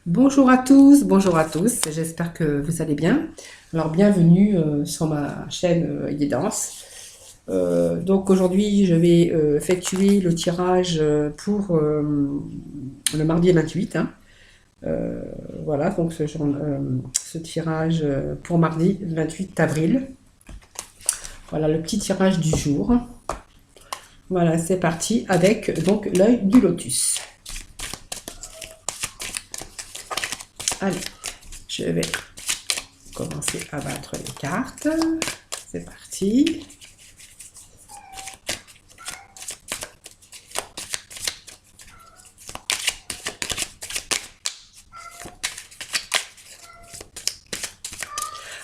Bonjour à tous, j'espère que vous allez bien. Alors bienvenue sur ma chaîne Guidance. Donc aujourd'hui je vais effectuer le tirage pour le mardi 28. Euh, voilà, donc ce tirage pour mardi 28 avril. Voilà le petit tirage du jour. Voilà, c'est parti avec donc l'œil du lotus. Allez, je vais commencer à battre les cartes. C'est parti.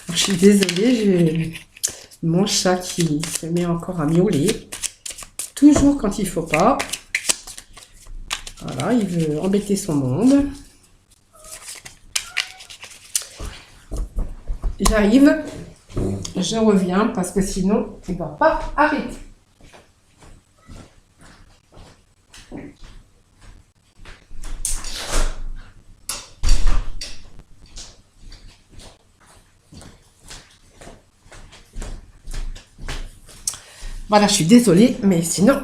Alors, je suis désolée, j'ai mon chat qui se met encore à miauler. Toujours quand il faut pas. Voilà, il veut embêter son monde. J'arrive, je reviens parce que sinon, il ne va pas arrêter. Voilà, je suis désolée, mais sinon,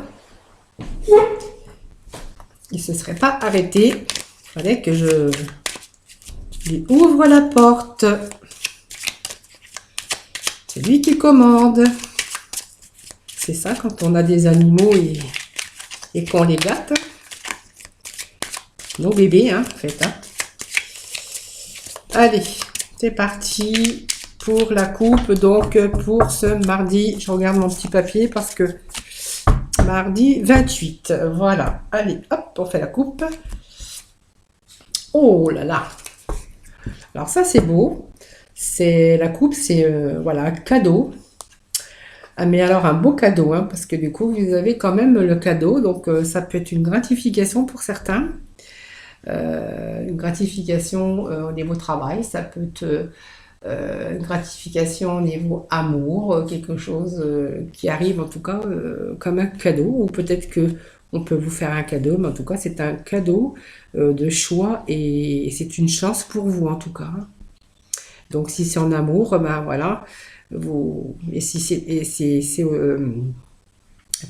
il ne se serait pas arrêté. Il fallait que je lui ouvre la porte. C'est lui qui commande. C'est ça quand on a des animaux et qu'on les gâte. Nos bébés, hein, en fait. Hein. Allez, c'est parti pour la coupe. Donc, pour ce mardi, je regarde mon petit papier parce que mardi 28. Voilà. Allez, hop, on fait la coupe. Oh là là. Alors ça, c'est beau. C'est la coupe, c'est voilà, cadeau. Ah, mais alors un beau cadeau, hein, parce que du coup, vous avez quand même le cadeau. Donc, ça peut être une gratification pour certains. Une gratification au niveau travail. Ça peut être une gratification au niveau amour. Quelque chose qui arrive en tout cas comme un cadeau. Ou peut-être que on peut vous faire un cadeau. Mais en tout cas, c'est un cadeau de choix. Et c'est une chance pour vous en tout cas. Donc, si c'est en amour, ben voilà. Et si c'est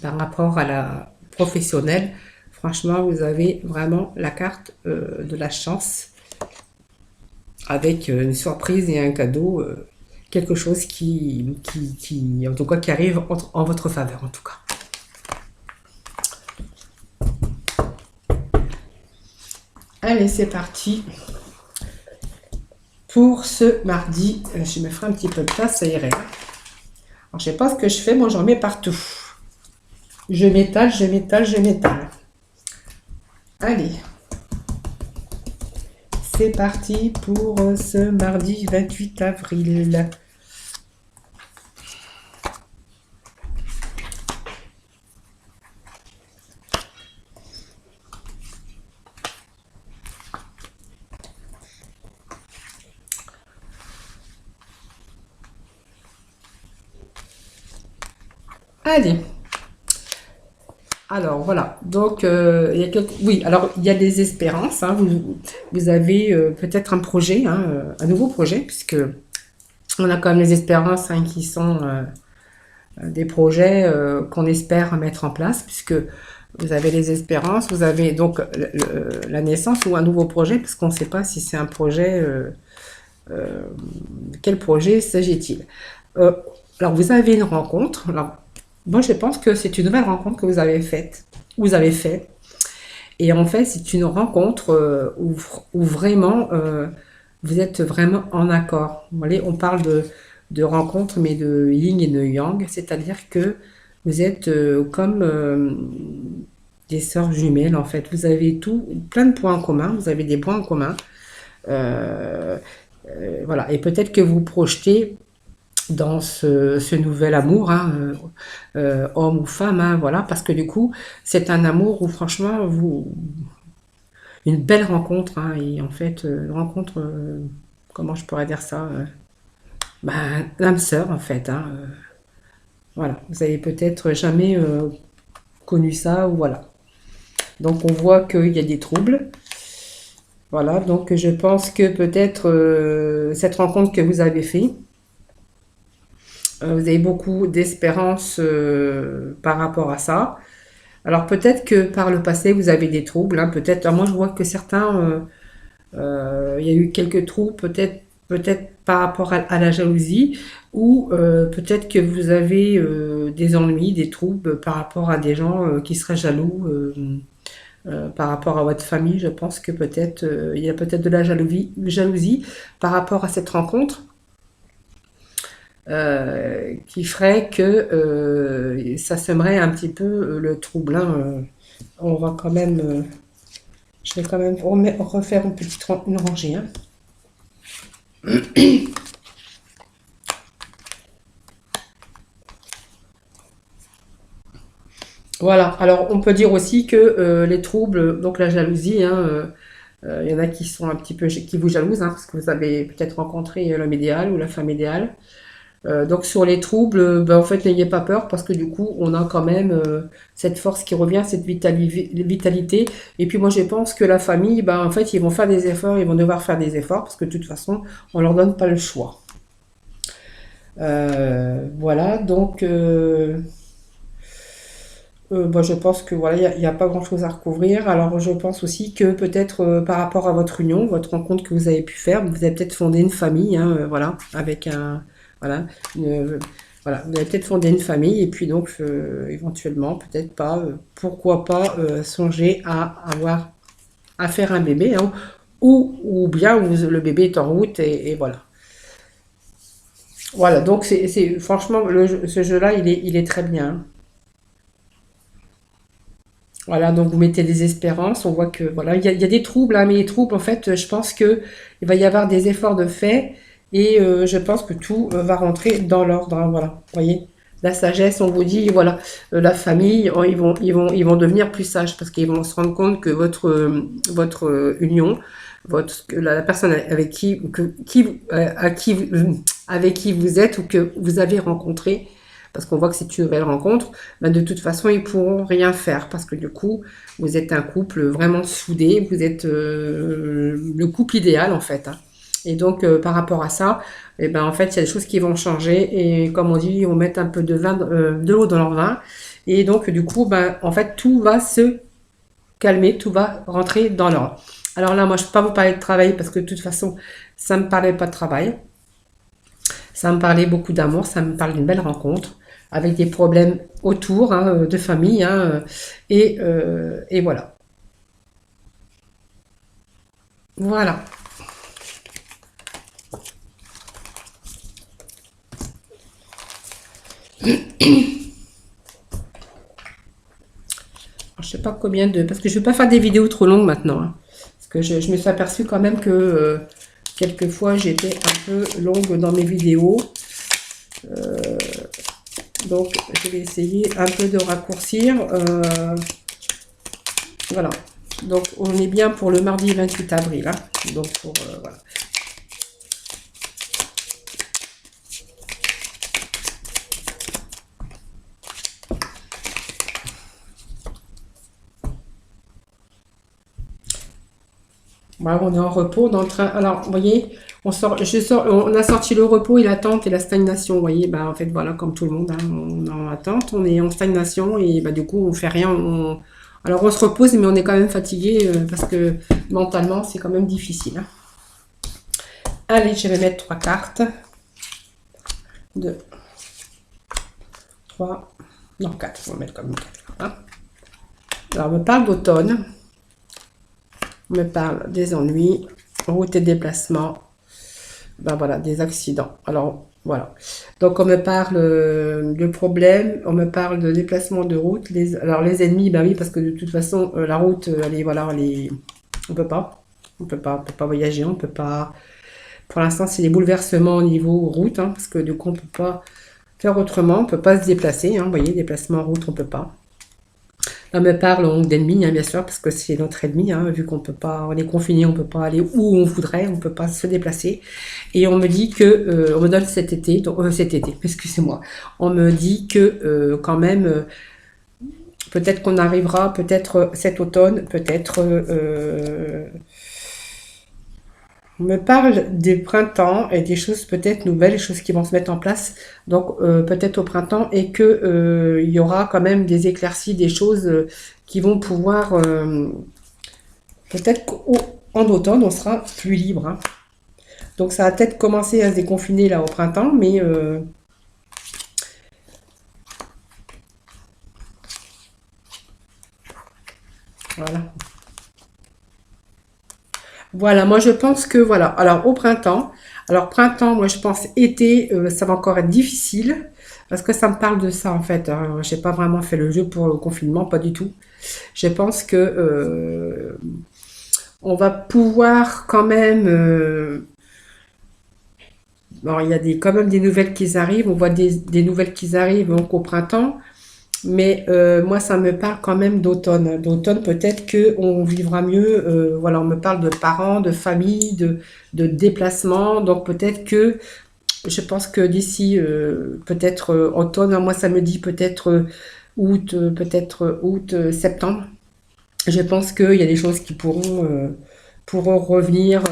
par rapport à la professionnelle, franchement, vous avez vraiment la carte de la chance avec une surprise et un cadeau, quelque chose en tout cas, qui arrive en votre faveur, en tout cas. Allez, c'est parti. Pour ce mardi, je me ferai un petit peu de place, ça irait. Alors, je sais pas ce que je fais, moi j'en mets partout. Je m'étale, je m'étale, je m'étale. Allez, c'est parti pour ce mardi 28 avril. Allez. Alors voilà, donc oui, alors il y a des espérances. Hein, vous avez peut-être un projet, hein, un nouveau projet, puisque on a quand même les espérances hein, qui sont des projets qu'on espère mettre en place, puisque vous avez les espérances, vous avez donc la naissance ou un nouveau projet, parce qu'on ne sait pas si c'est un projet, euh, quel projet s'agit-il. Euh, alors vous avez une rencontre. Alors, moi, je pense que c'est une nouvelle rencontre que vous avez fait. Et en fait, c'est une rencontre où vraiment vous êtes vraiment en accord. Vous voyez, on parle de rencontre, mais de yin et de yang, c'est-à-dire que vous êtes comme des sœurs jumelles, en fait. Vous avez plein de points en commun, vous avez des points en commun. Euh, voilà, et peut-être que vous projetez dans ce nouvel amour, hein, homme ou femme, hein, voilà, parce que du coup, c'est un amour où franchement, une belle rencontre, hein, et en fait, une rencontre, comment je pourrais dire ça, l'âme sœur, en fait, hein, voilà, vous avez peut-être jamais connu ça, ou voilà. Donc on voit qu'il y a des troubles, Voilà, donc je pense que peut-être cette rencontre que vous avez fait, vous avez beaucoup d'espérance par rapport à ça. Alors peut-être que par le passé vous avez des troubles, hein, peut-être. Alors moi je vois que certains, il y a eu quelques troubles, peut-être par rapport à la jalousie, ou peut-être que vous avez des ennuis, des troubles par rapport à des gens qui seraient jaloux. Par rapport à votre famille, je pense que peut-être il y a peut-être de la jalousie par rapport à cette rencontre qui ferait que ça sèmerait un petit peu le trouble, hein. On va quand même, je vais quand même refaire une rangée, hein. Voilà. Alors on peut dire aussi que les troubles, donc la jalousie, hein, il y en a qui sont un petit peu qui vous jalousent, hein, parce que vous avez peut-être rencontré l'homme idéal ou la femme idéale. Donc sur les troubles, ben, en fait, n'ayez pas peur parce que du coup, on a quand même cette force qui revient, cette vitalité. Et puis moi, je pense que la famille, ben, en fait, ils vont faire des efforts, ils vont devoir faire des efforts parce que de toute façon, on leur donne pas le choix. Voilà, donc bon, je pense que voilà, il y a pas grand-chose à recouvrir. Alors je pense aussi que peut-être par rapport à votre union, votre rencontre que vous avez pu faire, vous avez peut-être fondé une famille, hein, voilà, avec un, voilà, une- voilà, vous avez peut-être fondé une famille et puis donc éventuellement, peut-être pas, pourquoi pas songer à avoir, à faire un bébé, hein, ou bien le bébé est en route et voilà. Voilà, donc franchement, ce jeu-là, il est très bien, hein. Voilà, donc vous mettez des espérances, on voit que voilà, il y a des troubles, hein, mais les troubles, en fait, je pense que il va y avoir des efforts de fait et je pense que tout va rentrer dans l'ordre, hein, voilà, vous voyez. La sagesse, on vous dit, voilà, la famille, ils vont devenir plus sages parce qu'ils vont se rendre compte que votre union, que la personne avec avec qui vous êtes ou que vous avez rencontré, parce qu'on voit que c'est une nouvelle rencontre, ben de toute façon, ils pourront rien faire parce que du coup, vous êtes un couple vraiment soudé, vous êtes le couple idéal en fait, hein. Et donc, par rapport à ça, eh ben, en fait, il y a des choses qui vont changer et comme on dit, on met un peu de l'eau dans leur vin. Et donc, du coup, ben, en fait, tout va se calmer, tout va rentrer dans l'ordre. Alors là, moi, je ne peux pas vous parler de travail parce que de toute façon, ça ne me parlait pas de travail. Ça me parlait beaucoup d'amour, ça me parle d'une belle rencontre, avec des problèmes autour, hein, de famille, hein, et voilà. Voilà. Alors, je sais pas combien de... Parce que je ne vais pas faire des vidéos trop longues maintenant, hein. Parce que je me suis aperçue quand même que quelquefois j'étais un peu longue dans mes vidéos. Donc je vais essayer un peu de raccourcir. Voilà. Donc on est bien pour le mardi 28 avril, hein. Donc voilà. Voilà, on est en repos dans le train. Alors, vous voyez, on a sorti le repos et l'attente et la stagnation. Vous voyez, bah, en fait, voilà, comme tout le monde, hein, on est en attente, on est en stagnation et bah, du coup, on fait rien. Alors, on se repose, mais on est quand même fatigué parce que mentalement, c'est quand même difficile, hein. Allez, je vais mettre 3 cartes. 2, 3, non, 4. On va mettre comme 4, hein. Alors, on me parle d'automne. On me parle des ennuis, route et déplacement, ben voilà, des accidents. Alors voilà. Donc on me parle de problèmes, on me parle de déplacement de route. Alors les ennemis, ben oui, parce que de toute façon, la route, elle est, voilà, on peut pas. On peut pas voyager, on peut pas. Pour l'instant, c'est des bouleversements au niveau route, hein, parce que du coup, on peut pas faire autrement, on peut pas se déplacer, hein, vous voyez, déplacement en route, on peut pas. On me parle donc d'ennemis, hein, bien sûr, parce que c'est notre ennemi, hein, vu qu'on peut pas, on est confiné, on peut pas aller où on voudrait, on peut pas se déplacer. Et on me dit que, on me donne cet été, excusez-moi, on me dit que quand même, peut-être qu'on arrivera, peut-être cet automne, peut-être On me parle des printemps et des choses peut-être nouvelles, des choses qui vont se mettre en place, donc peut-être au printemps, et que il y aura quand même des éclaircies, des choses qui vont pouvoir, peut-être qu'en automne, on sera plus libre, hein. Donc ça va peut-être commencer à se déconfiner là au printemps, mais voilà. Voilà, moi je pense que voilà. Alors au printemps, alors printemps, moi je pense été, ça va encore être difficile parce que ça me parle de ça en fait, hein. J'ai pas vraiment fait le jeu pour le confinement, pas du tout. Je pense que on va pouvoir quand même. Bon, il y a quand même des nouvelles qui arrivent. On voit des nouvelles qui arrivent donc au printemps. Mais moi, ça me parle quand même d'automne. D'automne, peut-être que on vivra mieux. Voilà, on me parle de parents, de famille, de déplacements. Donc peut-être que je pense que d'ici peut-être automne, hein, moi ça me dit peut-être août, septembre. Je pense qu'il y a des choses qui pourront revenir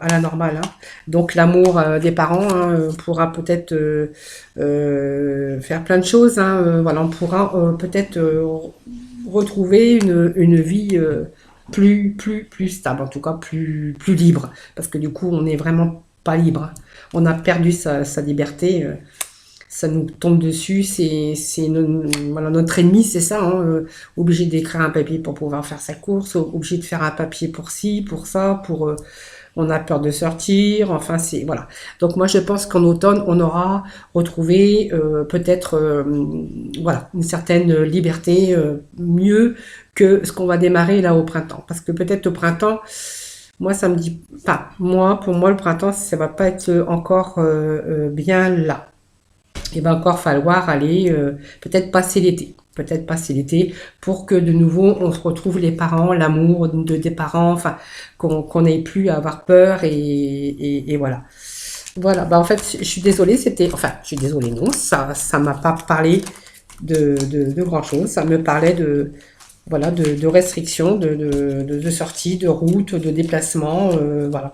à la normale, hein. Donc l'amour des parents, hein, pourra peut-être faire plein de choses, hein. Voilà, on pourra peut-être retrouver une vie plus stable, en tout cas plus libre. Parce que du coup, on n'est vraiment pas libre, hein. On a perdu sa liberté. Ça nous tombe dessus, voilà, notre ennemi, c'est ça, hein, obligé d'écrire un papier pour pouvoir faire sa course, obligé de faire un papier pour ci, pour ça, on a peur de sortir, enfin c'est voilà. Donc moi je pense qu'en automne on aura retrouvé peut-être voilà une certaine liberté mieux que ce qu'on va démarrer là au printemps, parce que peut-être au printemps moi ça me dit pas, moi pour moi le printemps ça va pas être encore bien là. Il va encore falloir aller peut-être passer l'été. Peut-être passer l'été pour que de nouveau on se retrouve les parents, l'amour des parents, enfin qu'on n'ait plus à avoir peur et voilà. Voilà, bah en fait je suis désolée, je suis désolée, non, ça m'a pas parlé de grand-chose, ça me parlait voilà, de restrictions, de sorties, de routes, de déplacements, voilà.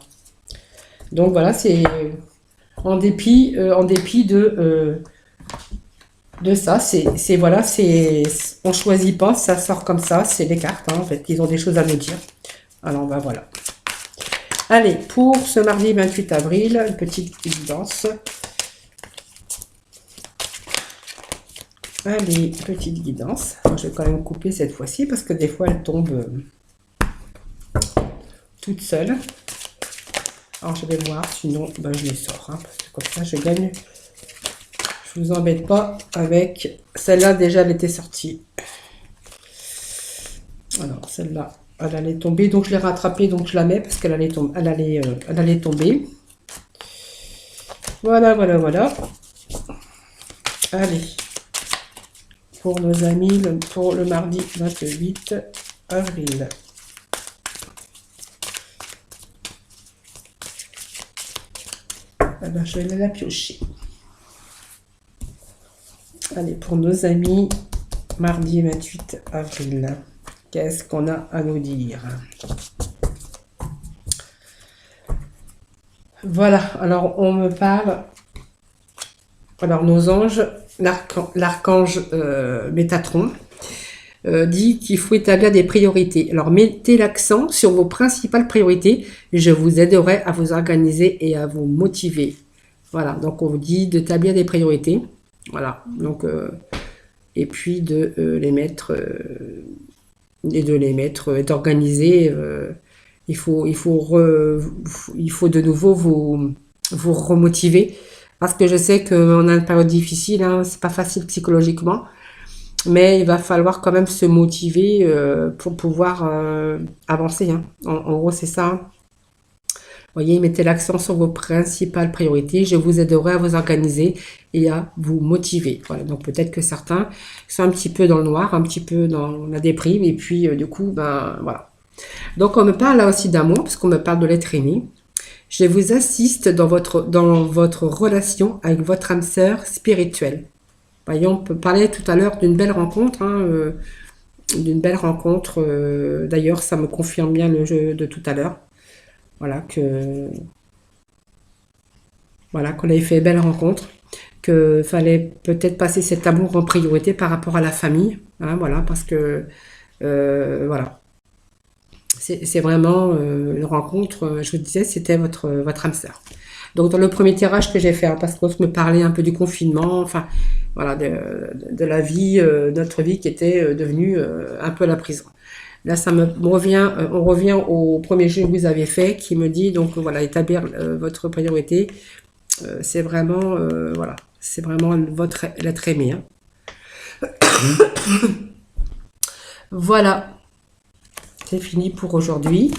Donc voilà, c'est en dépit de ça, voilà, on choisit pas, ça sort comme ça, c'est les cartes, hein, en fait, ils ont des choses à nous dire. Alors, bah voilà. Allez, pour ce mardi 28 avril, une petite guidance. Allez, petite guidance. Alors, je vais quand même couper cette fois-ci parce que des fois, elle tombe toute seule. Alors, je vais voir, sinon, bah, je les sors, hein, parce que comme ça, je gagne. Je vous embête pas avec celle-là, déjà elle était sortie. Alors celle-là, elle allait tomber, donc je l'ai rattrapée, donc je la mets parce qu'elle allait tomber, elle allait tomber. Voilà, voilà, voilà. Allez, pour nos amis, pour le mardi 28 avril. Alors, je vais la piocher. Allez, pour nos amis, mardi 28 avril, qu'est-ce qu'on a à nous dire? Voilà, alors on me parle, alors nos anges, l'archange Métatron, dit qu'il faut établir des priorités. Alors mettez l'accent sur vos principales priorités, je vous aiderai à vous organiser et à vous motiver. Voilà, donc on vous dit d'établir des priorités. Voilà, donc et puis de les mettre d'organiser. Il faut de nouveau vous remotiver parce que je sais qu'on a une période difficile, hein, c'est pas facile psychologiquement, mais il va falloir quand même se motiver pour pouvoir avancer, hein. En gros, c'est ça, hein. Voyez, mettez l'accent sur vos principales priorités. Je vous aiderai à vous organiser et à vous motiver. Voilà, donc peut-être que certains sont un petit peu dans le noir, un petit peu dans la déprime, et puis du coup, ben voilà. Donc on me parle là aussi d'amour, parce qu'on me parle de l'être aimé. Je vous assiste dans votre relation avec votre âme sœur spirituelle. Voyez, on peut parler tout à l'heure d'une belle rencontre, hein, d'une belle rencontre. D'ailleurs, ça me confirme bien le jeu de tout à l'heure. voilà, voilà, qu'on avait fait belle rencontre, que fallait peut-être passer cet amour en priorité par rapport à la famille, hein, voilà, parce que voilà, c'est vraiment une rencontre, je vous disais, c'était votre âme sœur. Donc dans le premier tirage que j'ai fait, hein, parce qu'on me parlait un peu du confinement, enfin voilà, de la vie, notre vie qui était devenue un peu la prison. Là, on revient au premier jeu que vous avez fait, qui me dit donc voilà, établir votre priorité, c'est vraiment voilà, c'est vraiment votre l'être aimé, hein. Voilà, c'est fini pour aujourd'hui.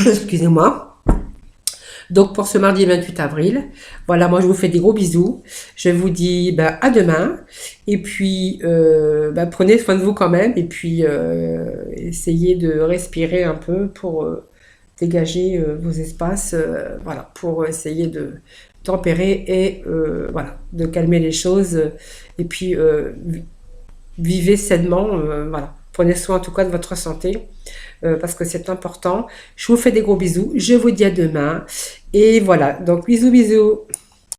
Excusez-moi. Donc pour ce mardi 28 avril, voilà, moi je vous fais des gros bisous. Je vous dis bah, à demain. Et puis bah, prenez soin de vous quand même. Et puis essayez de respirer un peu pour dégager vos espaces. Voilà, pour essayer de tempérer et voilà, de calmer les choses. Et puis vivez sainement. Voilà. Prenez soin en tout cas de votre santé parce que c'est important. Je vous fais des gros bisous. Je vous dis à demain. Et voilà. Donc bisous bisous.